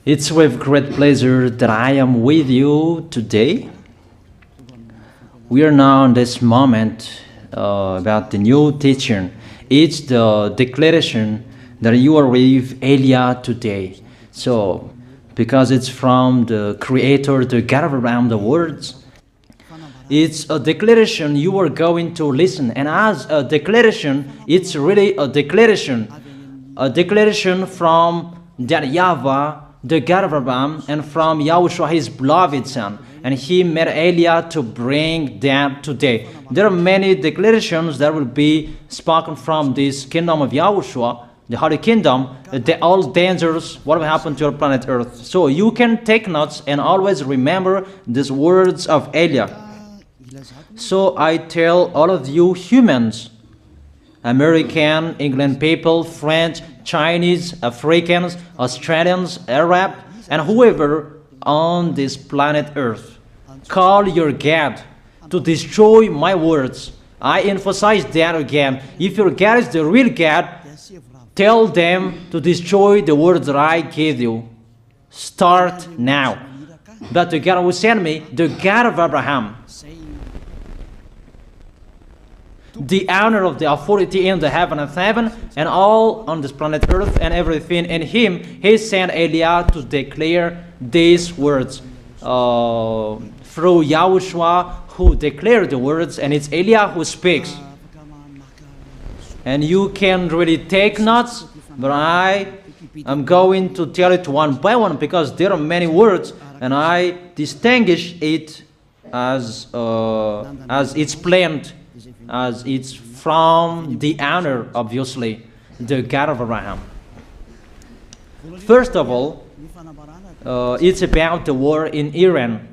It's with great pleasure that I am with you today. We are now in this moment about the new teaching. It's the declaration that you are with Elia today. So, because it's from the Creator, the God around the words, it's a declaration you are going to listen. And as a declaration, it's really a declaration from that YAHVAH, the God of Abraham, and from YAHOSHUAH, his beloved son. And he made Elia to bring them today. There are many declarations that will be spoken from this kingdom of YAHOSHUAH, the Holy Kingdom, all dangers, what will happen to your planet Earth. So you can take notes and always remember these words of Elia. So I tell all of you humans, American, England people, French, Chinese, Africans, Australians, Arab, and whoever on this planet Earth, call your God to destroy my words. I emphasize that again. If your God is the real God, tell them to destroy the words that I gave you. Start now. But the God who sent me, the God of Abraham, the honor of the authority in the heaven of heaven and all on this planet Earth and everything in him, he sent Elia to declare these words through YAHOSHUAH, who declared the words, and it's Elia who speaks. And you can really take notes, but I am going to tell it one by one because there are many words, and I distinguish it as it's planned, as it's from the honor, obviously, the God of Abraham. First of all, it's about the war in Iran.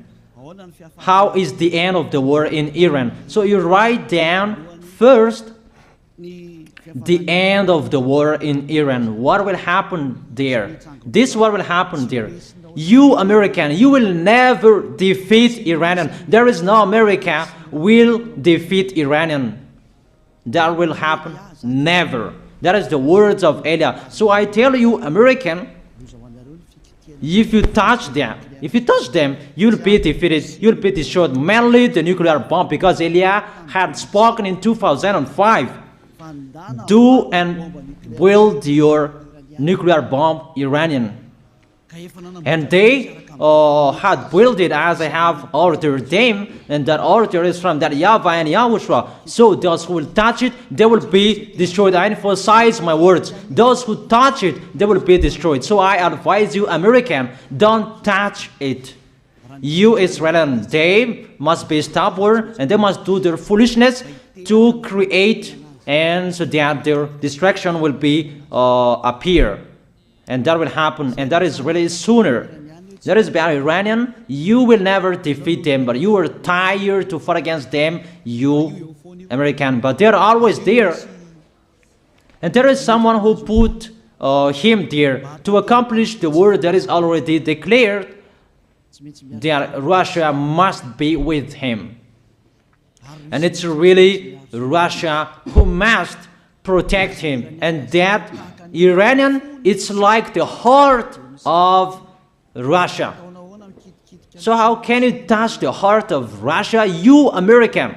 How is the end of the war in Iran? So you write down first the end of the war in Iran. What will happen there? This is what will happen there. You American, you will never defeat Iranian. There is no America will defeat Iranian. That will happen never. That is the words of Elia. So I tell you, American, if you touch them, you'll be defeated, you'll be destroyed. Mainly the nuclear bomb, because Elia had spoken in 2005. Do and build your nuclear bomb, Iranian. And they had built it as I have ordered them, and that order is from that YAHVAH and YAHOSHUAH. So those who will touch it, they will be destroyed. I emphasize my words. Those who touch it, they will be destroyed. So I advise you, American, don't touch it. You Israelis, they must be stubborn, and they must do their foolishness to create, and so that their destruction will be appear. And that will happen, and that is really sooner. That is about Iranian. You will never defeat them, but you are tired to fight against them, you American. But they're always there. And there is someone who put him there to accomplish the word that is already declared, that Russia must be with him. And it's really Russia who must protect him. And that Iranian, it's like the heart of Russia. So how can you touch the heart of Russia? You American.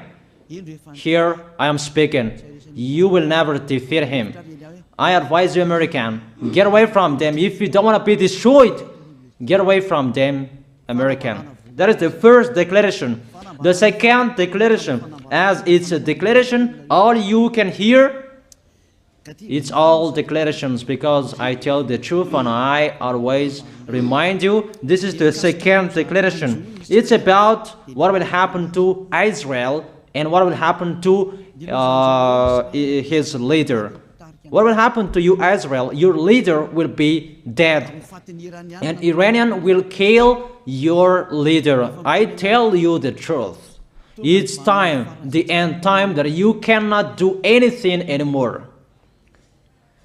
Here I am speaking. You will never defeat him. I advise you, American, get away from them. If you don't want to be destroyed, get away from them, American. That is the first declaration. The second declaration, as it's a declaration, all you can hear, it's all declarations, because I tell the truth and I always remind you, this is the second declaration. It's about what will happen to Israel and what will happen to his leader. What will happen to you, Israel? Your leader will be dead, and Iranian will kill your leader. I tell you the truth. It's time, the end time, that you cannot do anything anymore.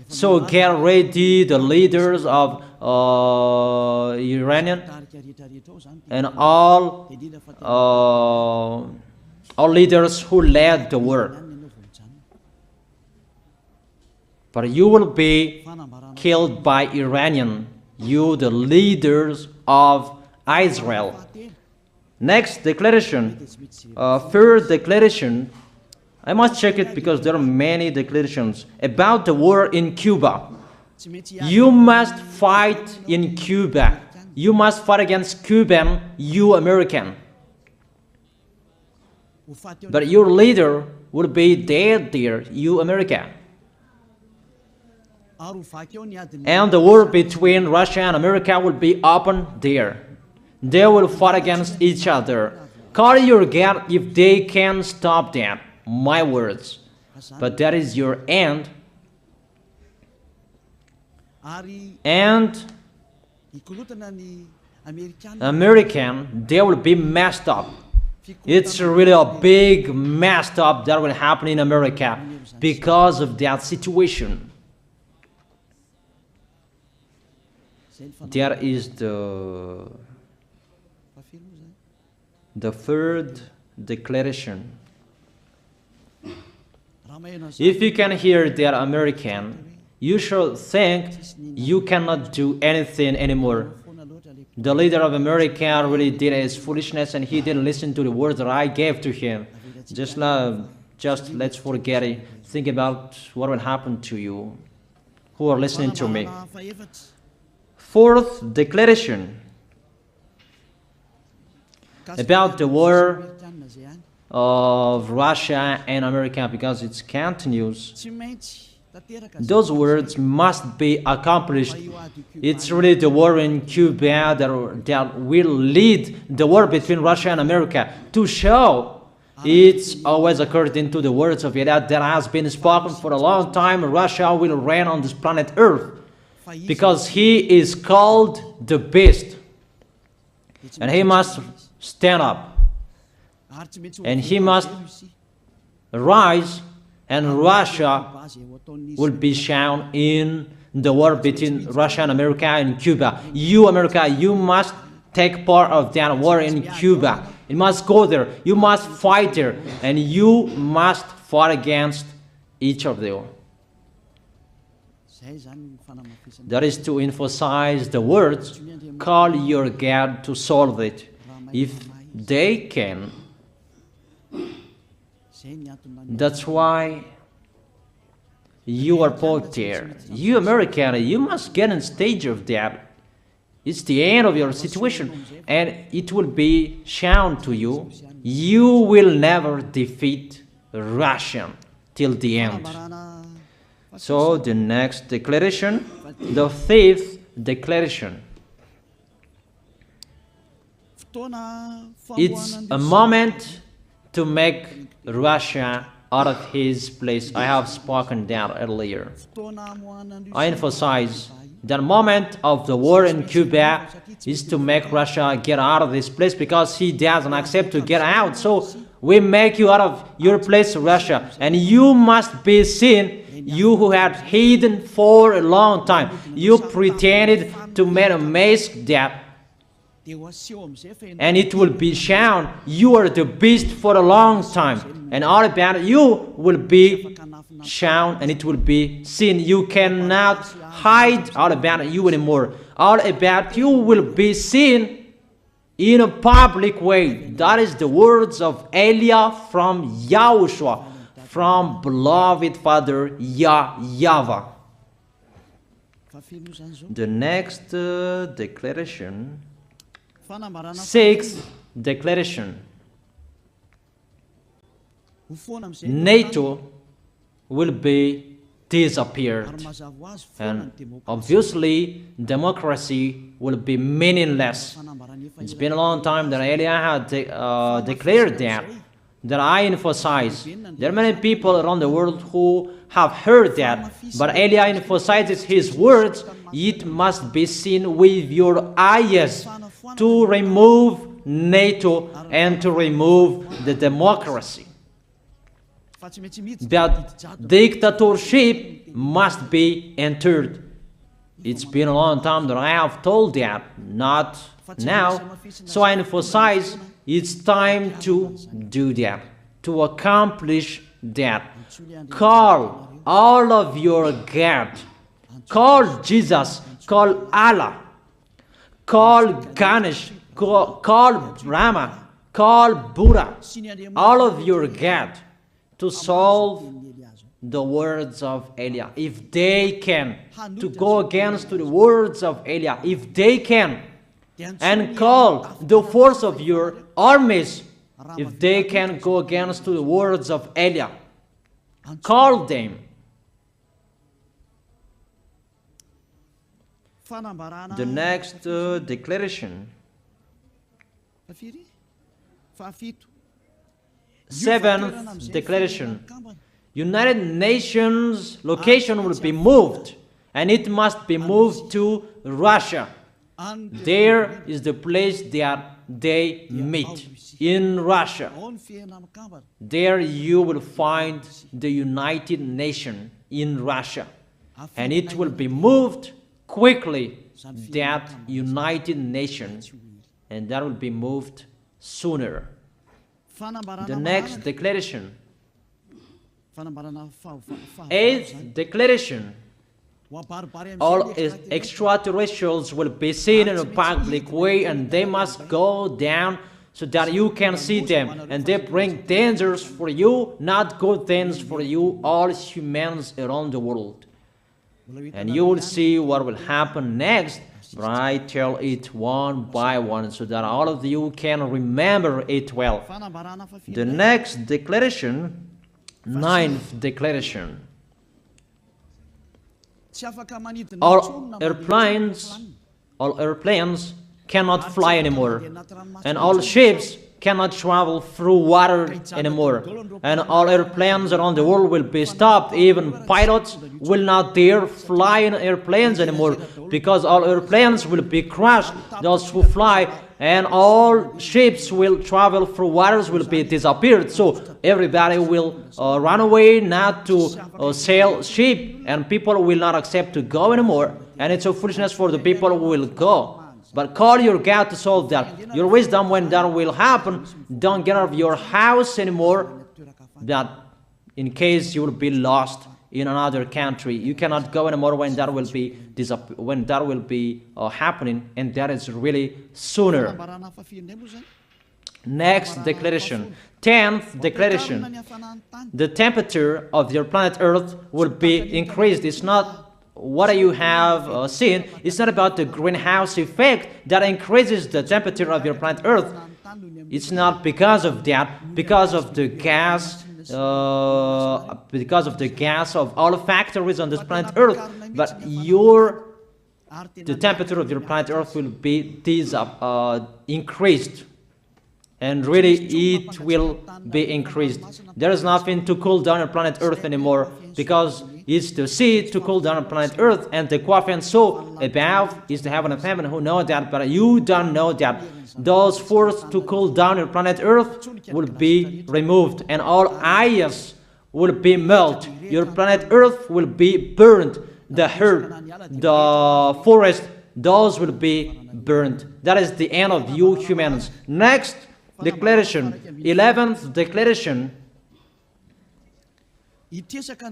So get ready, the leaders of Iranian and all leaders who led the war. But you will be killed by Iranian. you the leaders of Israel. Next declaration, third declaration, I must check it because there are many declarations about the war in Cuba. You must fight in Cuba. You must fight against Cuban, you American. But your leader will be dead there, you America. And the war between Russia and America will be open there. They will fight against each other. Call your God if they can stop that. My words. But that is your end. And American, they will be messed up. It's really a big messed up that will happen in America because of that situation. That is the third declaration. If you can hear that American, you should think you cannot do anything anymore. The leader of America really did his foolishness and he didn't listen to the words that I gave to him. Just let's forget it. Think about what will happen to you who are listening to me. Fourth declaration about the war of Russia and America, because it continues. Those words must be accomplished. It's really the war in Cuba that will lead the war between Russia and America to show it's always according to the words of YAH that has been spoken for a long time. Russia will reign on this planet Earth because he is called the beast and he must stand up and he must rise, and Russia will be shown in the war between Russia and America and Cuba. You, America, you must take part of that war in Cuba. You must go there. You must fight there. And you must fight against each of them. That is to emphasize the words, call your God to solve it. If they can, that's why you are put there. You American, you must get in stage of that. It's the end of your situation, and it will be shown to you. You will never defeat Russia till the end. So the next declaration, the fifth declaration. It's a moment to make Russia out of his place. I have spoken that earlier. I emphasize the moment of the war in Cuba is to make Russia get out of this place because he doesn't accept to get out. So we make you out of your place, Russia, and you must be seen, you who had hidden for a long time. You pretended to make a mask that, and it will be shown you are the beast for a long time, and all about you will be shown and it will be seen. You cannot hide all about you anymore. All about you will be seen in a public way. That is the words of Elia from YAHOSHUAH, from beloved Father YAHVAH. The next declaration, sixth declaration. NATO will be disappeared, and obviously democracy will be meaningless. It's been a long time that Elia had declared that I emphasize. There are many people around the world who have heard that, but Elia emphasizes his words. It must be seen with your eyes to remove NATO and to remove the democracy. That dictatorship must be entered. It's been a long time that I have told that, not now. So I emphasize it's time to do that, to accomplish that. Call all of your God. Call Jesus. Call Allah. call Ganesh, call Brahma, call Buddha, all of your God, to solve the words of Eliah. If they can, to go against the words of Eliah, if they can, and call the force of your armies, if they can go against the words of Eliah, call them. The next declaration, seventh declaration, United Nations location will be moved, and it must be moved to Russia. There is the place that they meet, in Russia. There you will find the United Nations in Russia, and it will be moved quickly, that United Nations, and that will be moved sooner. The next declaration, eighth declaration, all extraterrestrials will be seen in a public way, and they must go down so that you can see them, and they bring dangers for you, not good things for you, all humans around the world. And you will see what will happen next, but I tell it one by one so that all of you can remember it well. The next declaration, ninth declaration, all airplanes cannot fly anymore, and all ships cannot travel through water anymore, and all airplanes around the world will be stopped. Even pilots will not dare fly in airplanes anymore, because all airplanes will be crashed, those who fly, and all ships will travel through waters will be disappeared. So everybody will run away not to sail ship, and people will not accept to go anymore, and it's a foolishness for the people who will go. But call your God to solve that. Your wisdom when that will happen. Don't get out of your house anymore, that in case you will be lost in another country. You cannot go anymore when that will be happening, and that is really sooner. Next declaration, 10th declaration, the temperature of your planet Earth will be increased. It's not what you have seen. It's not about the greenhouse effect that increases the temperature of your planet Earth. It's not because of that, because of the gas, of all factories on this planet Earth. But the temperature of your planet Earth will be increased, and really it will be increased. There is nothing to cool down your planet Earth anymore, because it's the sea to cool down on planet Earth, and the Qaf and so above is the heaven of heaven, who know that, but you don't know that. Those forces to cool down your planet Earth will be removed, and all ice will be melted. Your planet Earth will be burned. The herb, the forest, those will be burned. That is the end of you humans. Next declaration, 11th declaration,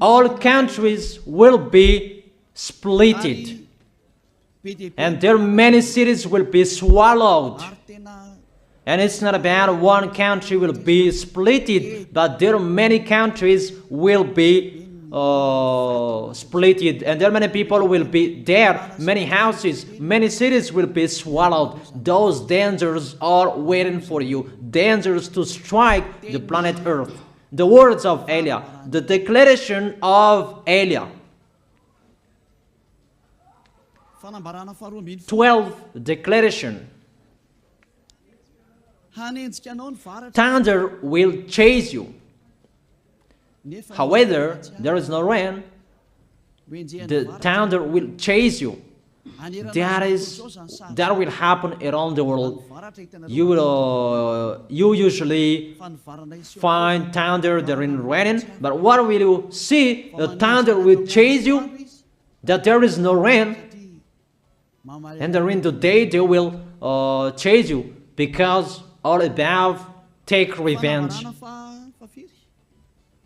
all countries will be splitted, and their many cities will be swallowed. And it's not about one country will be splitted, but there are many countries will be splitted, and there are many people will be dead, many houses, many cities will be swallowed. Those dangers are waiting for you, dangers to strike the planet Earth. The words of Eliah, the declaration of Eliah. 12th declaration. Thunder will chase you. However, there is no rain. The thunder will chase you. That will happen around the world. You usually find thunder during raining, but what will you see? The thunder will chase you, that there is no rain, and during the day they will chase you, because all above take revenge.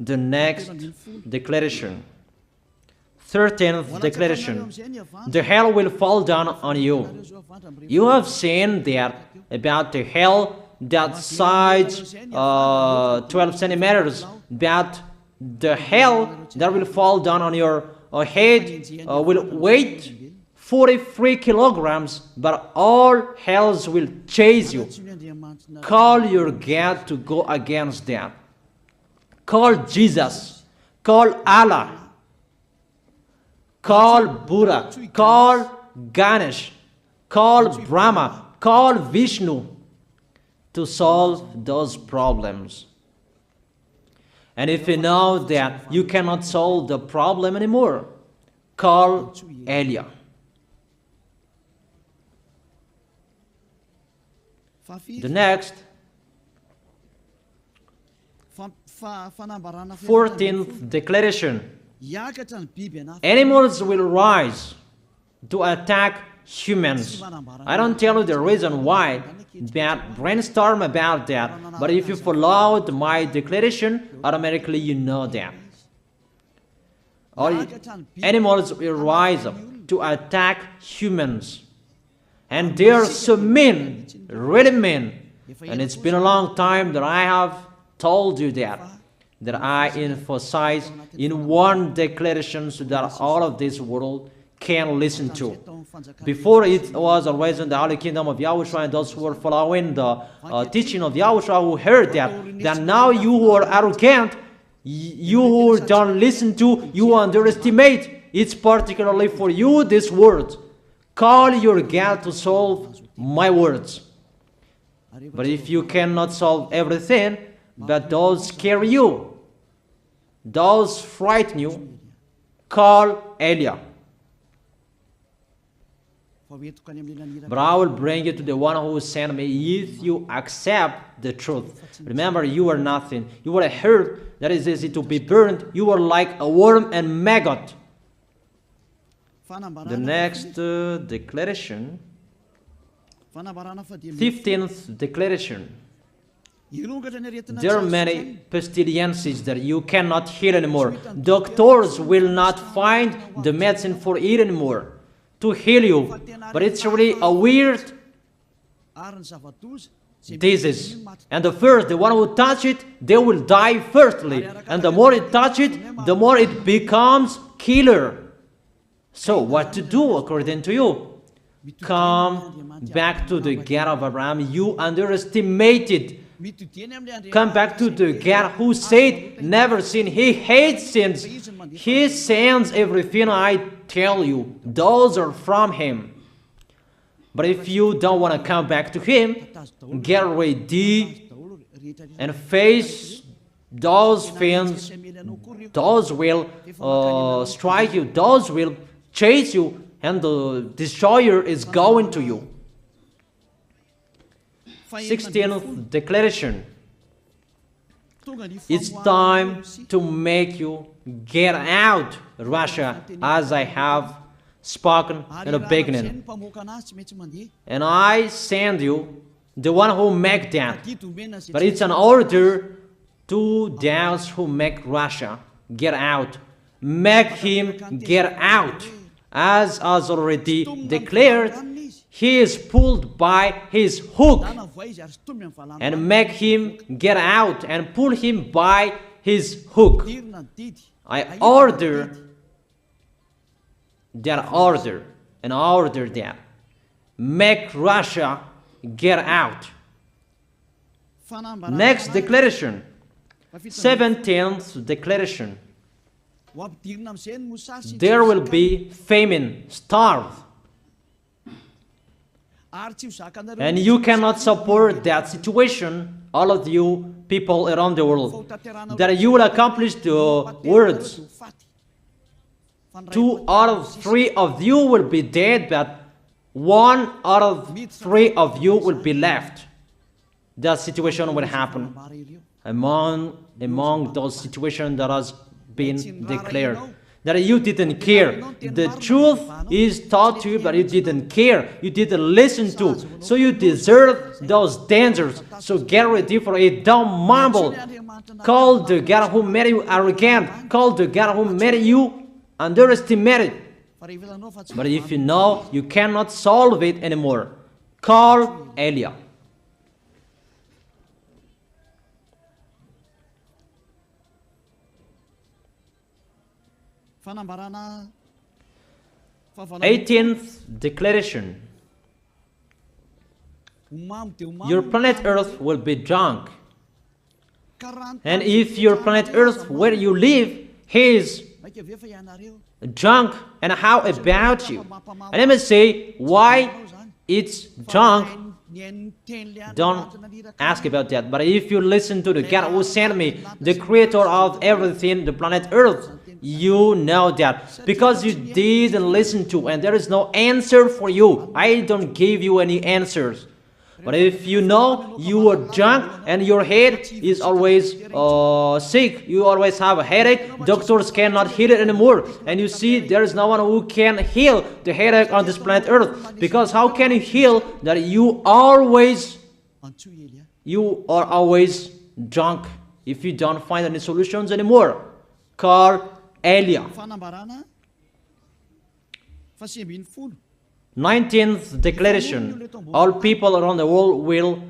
The next declaration, 13th declaration. The hell will fall down on you. You have seen that about the hell that size 12 centimeters, that the hell that will fall down on your head will weigh 43 kilograms, but all hells will chase you. Call your God to go against that. Call Jesus. Call Allah. Call Buddha. Call Ganesh. Call Brahma. Call Vishnu to solve those problems. And if you know that you cannot solve the problem anymore, call YAH. The next, 14th declaration. Animals will rise to attack humans. I don't tell you the reason why, but brainstorm about that. But if you followed my declaration, automatically you know that. All animals will rise up to attack humans. And they are so mean, really mean. And it's been a long time that I have told you that I emphasize in one declaration so that all of this world can listen to. Before it was always in the Holy Kingdom of YAHOSHUAH, and those who were following the teaching of YAHOSHUAH who heard that now you who are arrogant, you who don't listen to, you underestimate. It's particularly for you, this word. Call your God to solve my words. But if you cannot solve everything, but those scare you, those frighten you, call YAH. But I will bring you to the one who sent me if you accept the truth. Remember, you are nothing. You are a herb that is easy to be burned. You are like a worm and maggot. The next declaration, 15th declaration. There are many pestilences that you cannot heal anymore. Doctors will not find the medicine for it anymore to heal you. But it's really a weird disease. And the one who touch it, they will die firstly. And the more it touch it, the more it becomes killer. So what to do according to you? Come back to the God of Abraham. You underestimated. Come back to the God who said, never sin. He hates sins. He sends everything I tell you. Those are from Him. But if you don't want to come back to Him, get ready and face those things. Those will strike you. Those will chase you, and the destroyer is going to you. 16th declaration. It's time to make you get out, Russia, as I have spoken in the beginning. And I send you the one who make that. But it's an order to those who make Russia get out. Make him get out. As already declared, he is pulled by his hook, and make him get out and pull him by his hook. I order that. Make Russia get out. Next declaration, 17th declaration. There will be famine, starve. And you cannot support that situation, all of you people around the world, that you will accomplish the words. 2 out of 3 of you will be dead, but 1 out of 3 of you will be left. That situation will happen among those situations that has been declared. That you didn't care. The truth is taught to you, but you didn't care. You didn't listen to. So you deserve those dangers. So get ready for it. Don't mumble. Call the God who made you arrogant. Call the God who made you underestimate it. But if you know you cannot solve it anymore, call Eliah. Eighteenth declaration. Your planet Earth will be drunk. And if your planet Earth where you live is drunk, and how about you? And let me say why it's drunk. Don't ask about that. But if you listen to the God who sent me, the creator of everything, the planet Earth, you know that. Because you didn't listen to, and there is no answer for you. I don't give you any answers. But if you know you are drunk and your head is always sick, you always have a headache, doctors cannot heal it anymore. And you see there is no one who can heal the headache on this planet Earth. Because how can you heal that you are always drunk if you don't find any solutions anymore? Call Eliah. 19th declaration. All people around the world will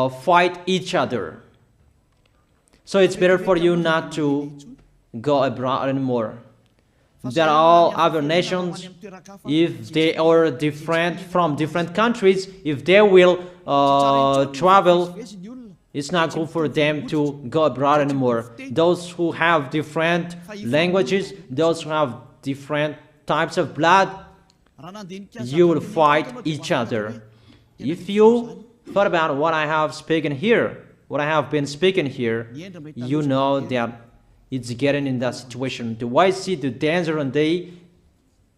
fight each other. So it's better for you not to go abroad anymore. There are all other nations, if they are different from different countries, if they will travel, it's not good for them to go abroad anymore. Those who have different languages, those who have different types of blood, you will fight each other. If you thought about what I have spoken here, what I have been speaking here, you know that it's getting in that situation. The wise see the danger and they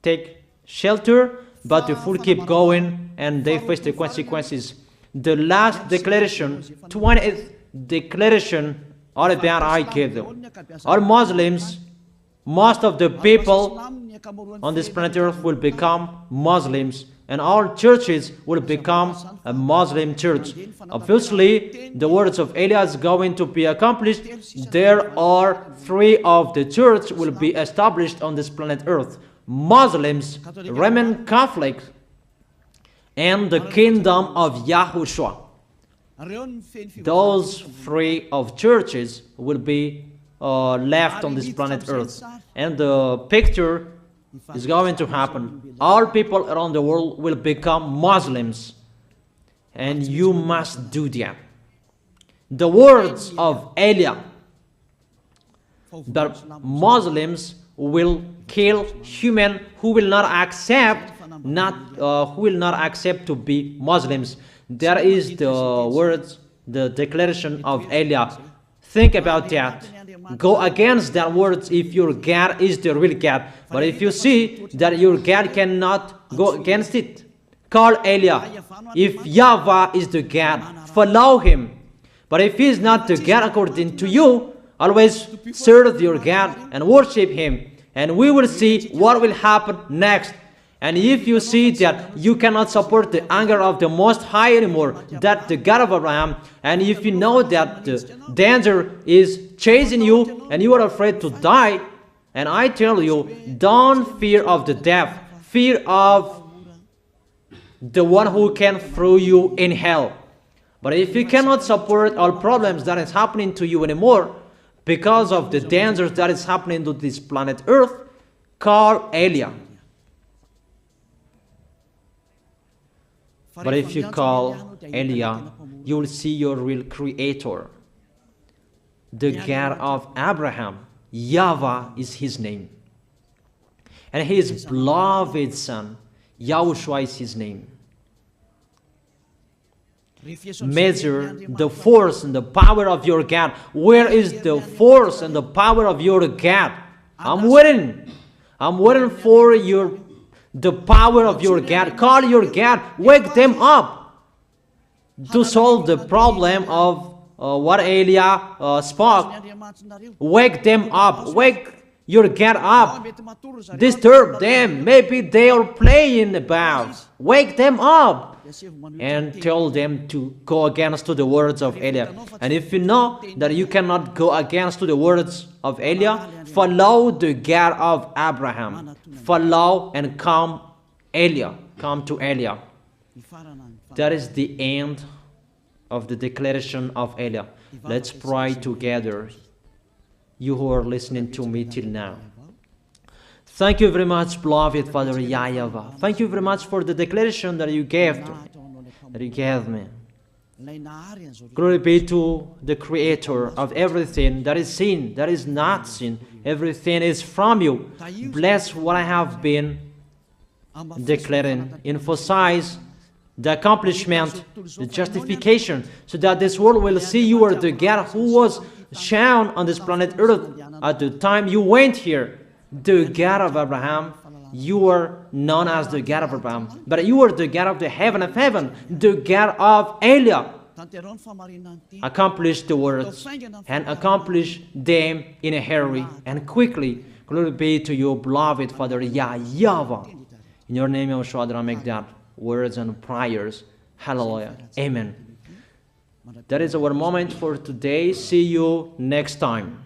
take shelter, but the fool keep going and they face the consequences. The last declaration, 20th declaration, all about I give them. All Muslims, most of the people on this planet Earth will become Muslims, and all churches will become a Muslim church. Obviously, the words of Eliah is going to be accomplished. There are 3 of the church will be established on this planet Earth: Muslims, Roman Catholics, and the kingdom of YAHOSHUAH. Those 3 of churches will be left on this planet Earth, and the picture is going to happen. All people around the world will become Muslims, and you must do that. The words of Eliah, that Muslims will kill human who will not accept to be Muslims. That is the words, the declaration of Eliah. Think about that. Go against that words if your God is the real God. But if you see that your God cannot go against it, call Eliah. If YAHVAH is the God, follow him. But if he is not the God according to you, always serve your God and worship him. And we will see what will happen next. And if you see that you cannot support the anger of the Most High anymore, that the God of Abraham, and if you know that the danger is chasing you and you are afraid to die, and I tell you, don't fear of the death, fear of the one who can throw you in hell. But if you cannot support all problems that is happening to you anymore, because of the dangers that is happening to this planet Earth, call Eliah. But if you call Eliah, you will see your real creator, the God of Abraham. YAHVAH is his name. And his beloved son, YAHOSHUAH is his name. Measure the force and the power of your God. Where is the force and the power of your God? I'm waiting. I'm waiting for the power of your God. Call your God. Wake them up to solve the problem of what Eliah spoke. Wake them up. Wake your God up. Disturb them. Maybe they are playing about. Wake them up. and tell them to go against to the words of Eliah. And if you know that you cannot go against to the words of Eliah, follow the God of Abraham. Follow and come to Eliah. That is the end of the declaration of Eliah. Let's pray together, you who are listening to me till now. Thank you very much, beloved Father YAHVAH. Thank you very much for the declaration that you gave me. Glory be to the Creator of everything that is seen, that is not seen. Everything is from you. Bless what I have been declaring. Emphasize the accomplishment, the justification, so that this world will see you are the God who was shown on this planet Earth at the time you went here. The God of Abraham, you are known as the God of Abraham, but you are the God of the heaven of heaven, the God of Eliah. Accomplish the words and accomplish them in a hurry and quickly. Glory be to you, beloved Father YAHVAH. In your name, YAHOSHUAH, I make that words and prayers. Hallelujah. Amen. That is our moment for today. See you next time.